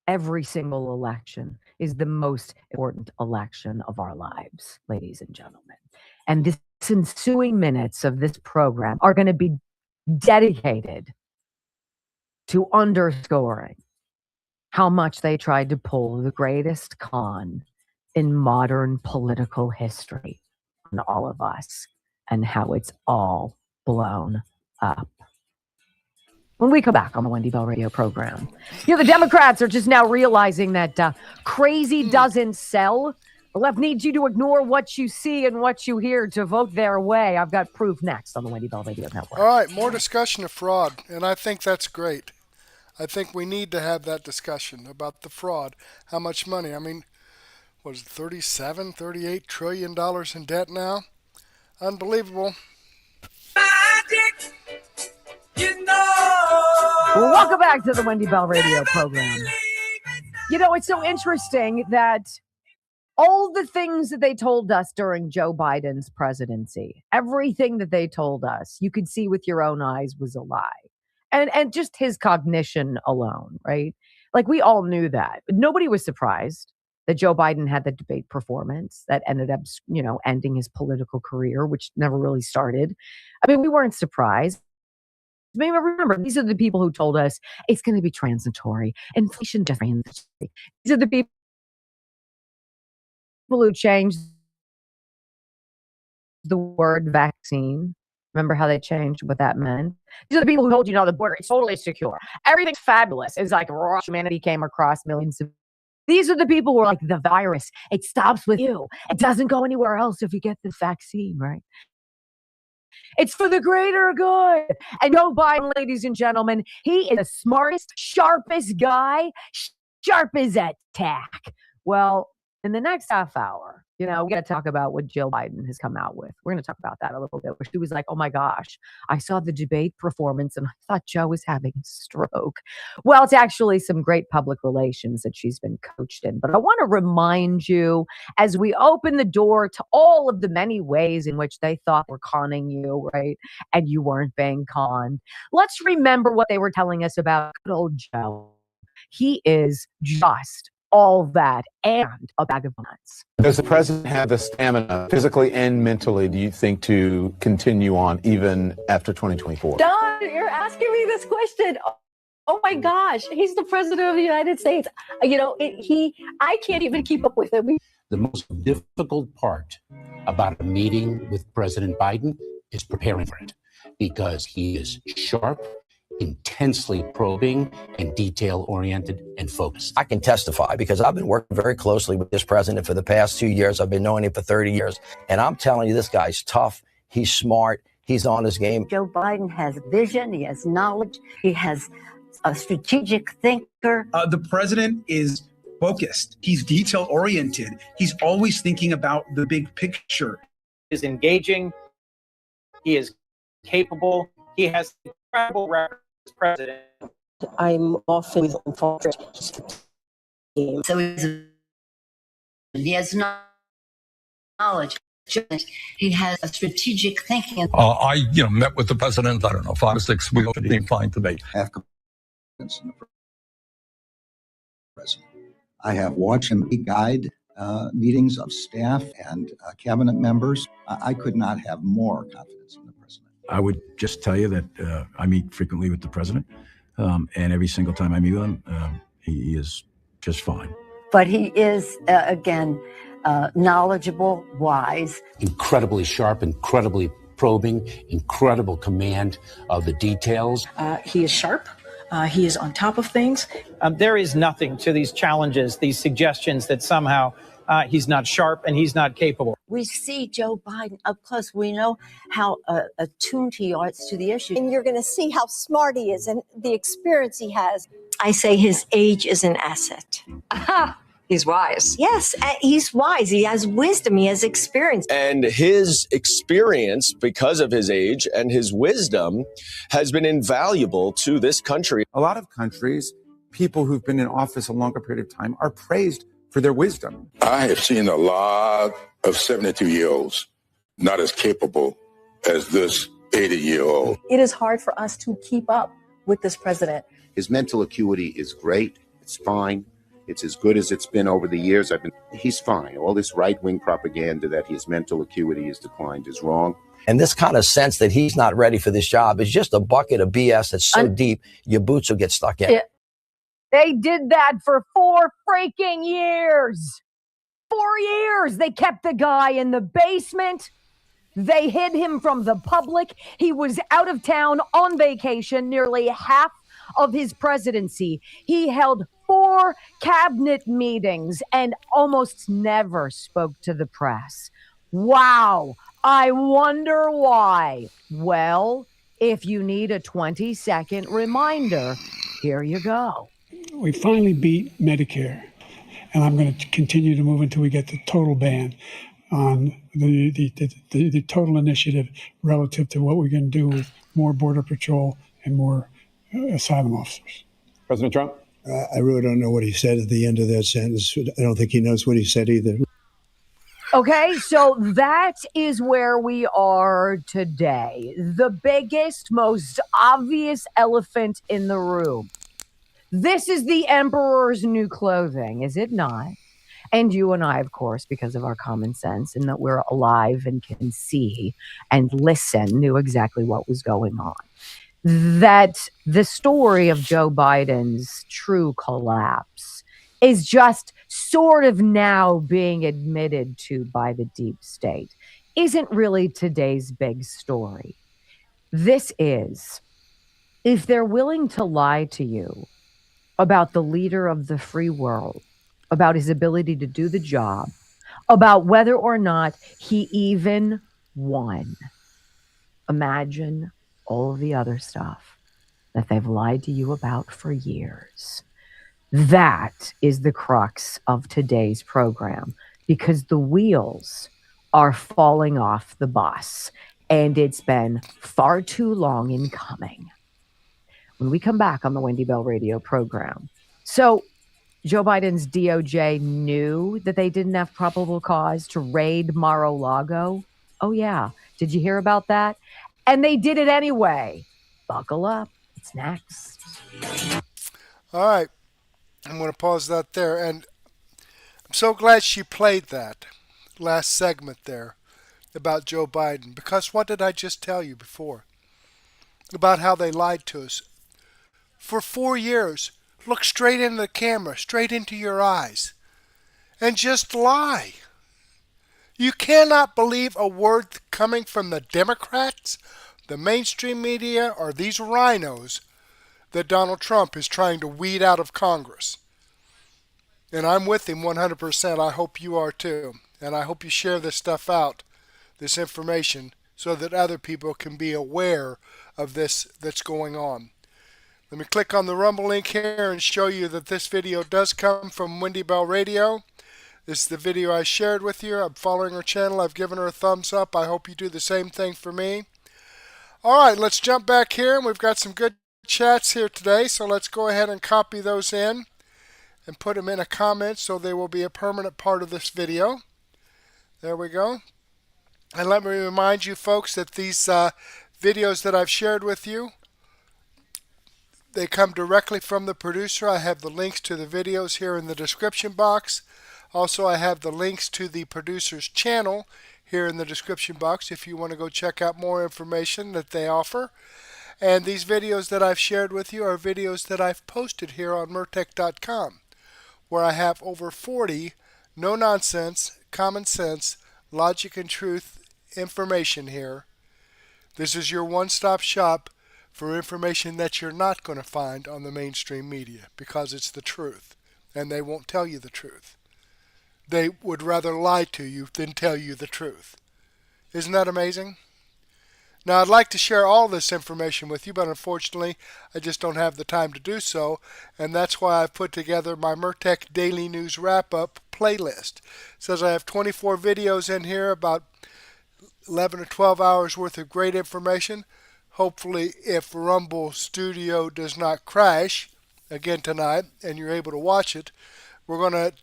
every single election is the most important election of our lives, ladies and gentlemen. And this ensuing minutes of this program are going to be dedicated to underscoring how much they tried to pull the greatest con in modern political history on all of us and how it's all blown up. When we come back on the Wendy Bell Radio program, the Democrats are just now realizing that crazy doesn't sell. The left needs you to ignore what you see and what you hear to vote their way. I've got proof next on the Wendy Bell Radio Network. All right, more discussion of fraud, and I think that's great. I think we need to have that discussion about the fraud. How much money? I mean, what is it, $38 trillion in debt now? Unbelievable. Well, welcome back to the Wendy Bell Radio program. It's so interesting that all the things that they told us during Joe Biden's presidency, everything that they told us, you could see with your own eyes was a lie. And just his cognition alone, right? Like, we all knew that. But nobody was surprised that Joe Biden had the debate performance that ended up, ending his political career, which never really started. I mean, we weren't surprised. Maybe remember, these are the people who told us it's going to be transitory. Inflation just transitory. These are the people who changed the word vaccine. Remember how they changed what that meant? These are the people who told you, the border is totally secure. Everything's fabulous. It's like humanity came across millions of. These are the people who are like, the virus, it stops with you. It doesn't go anywhere else if you get the vaccine, right? It's for the greater good. And Joe Biden, ladies and gentlemen, he is the smartest, sharpest guy, sharp as a tack. Well, in the next half hour, we got to talk about what Jill Biden has come out with. We're going to talk about that a little bit, where she was like, oh my gosh, I saw the debate performance and I thought Joe was having a stroke. Well, it's actually some great public relations that she's been coached in. But I want to remind you, as we open the door to all of the many ways in which they thought were conning you, right? And you weren't being conned. Let's remember what they were telling us about good old Joe. He is just all that and a bag of nuts. Does the president have the stamina, physically and mentally, do you think, to continue on even after 2024? Don, you're asking me this question. Oh my gosh, he's the president of the United States. I can't even keep up with him. The most difficult part about a meeting with President Biden is preparing for it, because he is sharp, intensely probing, and detail-oriented and focused. I can testify because I've been working very closely with this president for the past 2 years. I've been knowing him for 30 years. And I'm telling you, this guy's tough. He's smart. He's on his game. Joe Biden has vision. He has knowledge. He has a strategic thinker. The president is focused. He's detail-oriented. He's always thinking about the big picture. He is engaging. He is capable. He has incredible record as president. I'm often with him for so he's He has knowledge. He has a strategic thinking. I, met with the president, I don't know, 5 or 6 weeks. It seemed fine to me. I have confidence in the president. I have watched him guide meetings of staff and cabinet members. I could not have more confidence in the president. I would just tell you that I meet frequently with the president, and every single time I meet with him, he is just fine. But he is, again, knowledgeable, wise. Incredibly sharp, incredibly probing, incredible command of the details. He is sharp. He is on top of things. There is nothing to these challenges, these suggestions that somehow he's not sharp and he's not capable. We see Joe Biden up close. We know how attuned he is to the issue. And you're going to see how smart he is and the experience he has. I say his age is an asset. He's wise. Yes, he's wise. He has wisdom. He has experience. And his experience, because of his age and his wisdom, has been invaluable to this country. A lot of countries, people who've been in office a longer period of time are praised for their wisdom. I have seen a lot of 72-year-olds not as capable as this 80-year-old. It is hard for us to keep up with this president. His mental acuity is great. It's fine. It's as good as it's been over the years. He's fine. All this right-wing propaganda that his mental acuity has declined is wrong. And this kind of sense that he's not ready for this job is just a bucket of BS that's so deep, your boots will get stuck in. They did that for 4 freaking years. 4 years. They kept the guy in the basement. They hid him from the public. He was out of town on vacation nearly half of his presidency. He held 4 cabinet meetings and almost never spoke to the press. Wow. I wonder why. Well, if you need a 20-second reminder, here you go. We finally beat Medicare, and I'm going to continue to move until we get the total ban on the total initiative relative to what we're going to do with more Border Patrol and more asylum officers. President Trump? I really don't know what he said at the end of that sentence. I don't think he knows what he said either. Okay, so that is where we are today. The biggest, most obvious elephant in the room. This is the emperor's new clothing, is it not? And you and I, of course, because of our common sense and that we're alive and can see and listen, knew exactly what was going on. That the story of Joe Biden's true collapse is just sort of now being admitted to by the deep state isn't really today's big story. This is, if they're willing to lie to you about the leader of the free world, about his ability to do the job, about whether or not he even won, imagine all of the other stuff that they've lied to you about for years. That is the crux of today's program, because the wheels are falling off the bus, and it's been far too long in coming. When we come back on the Wendy Bell radio program. So Joe Biden's DOJ knew that they didn't have probable cause to raid Mar-a-Lago. Oh, yeah. Did you hear about that? And they did it anyway. Buckle up. It's next. All right. I'm going to pause that there. And I'm so glad she played that last segment there about Joe Biden. Because what did I just tell you before? About how they lied to us. For 4 years, look straight into the camera, straight into your eyes, and just lie. You cannot believe a word coming from the Democrats, the mainstream media, or these rhinos that Donald Trump is trying to weed out of Congress. And I'm with him 100%. I hope you are too. And I hope you share this stuff out, this information, so that other people can be aware of this that's going on. Let me click on the Rumble link here and show you that this video does come from Wendy Bell Radio. This is the video I shared with you. I'm following her channel. I've given her a thumbs up. I hope you do the same thing for me. All right, let's jump back here. We've got some good chats here today, so let's go ahead and copy those in. and put them in a comment so they will be a permanent part of this video. There we go. And let me remind you folks that these videos that I've shared with you, they come directly from the producer. I have the links to the videos here in the description box. Also, I have the links to the producer's channel here in the description box if you want to go check out more information that they offer. And these videos that I've shared with you are videos that I've posted here on Murtech.com, where I have over 40 no-nonsense, common sense, logic and truth information here. This is your one-stop shop for information that you're not going to find on the mainstream media, because it's the truth, and they won't tell you the truth. They would rather lie to you than tell you the truth. Isn't that amazing? Now, I'd like to share all this information with you, but unfortunately, I just don't have the time to do so, and that's why I've put together my Murtech Daily News Wrap-Up playlist. It says I have 24 videos in here, about 11 or 12 hours worth of great information. Hopefully, if Rumble Studio does not crash again tonight and you're able to watch it, we're going to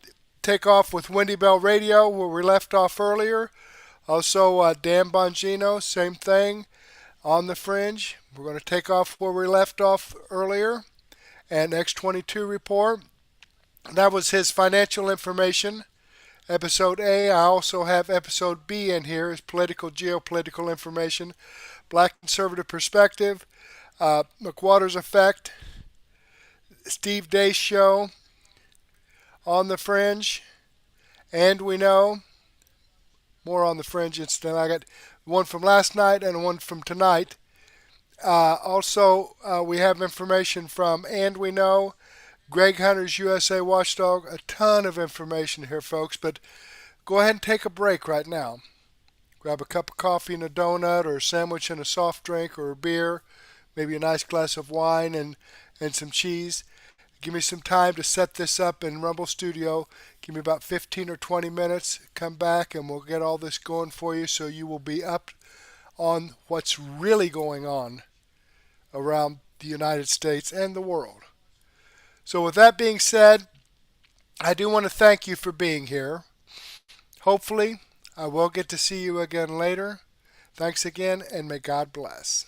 take off with Wendy Bell Radio, where we left off earlier. Also, Dan Bongino, same thing, on the Fringe. We're going to take off where we left off earlier. And X22 Report. That was his financial information. Episode A. I also have Episode B in here, is political, geopolitical information. Black Conservative Perspective. McWater's Effect. Steve Day's Show. On the Fringe. And We Know. More on the Fringe incident. I got one from last night and one from tonight. Also, we have information from And We Know, Greg Hunter's USA Watchdog. A ton of information here, folks. But go ahead and take a break right now. Grab a cup of coffee and a donut, or a sandwich and a soft drink, or a beer. Maybe a nice glass of wine and some cheese. Give me some time to set this up in Rumble Studio. Give me about 15 or 20 minutes. Come back and we'll get all this going for you, so you will be up on what's really going on around the United States and the world. So with that being said, I do want to thank you for being here. Hopefully, I will get to see you again later. Thanks again, and may God bless.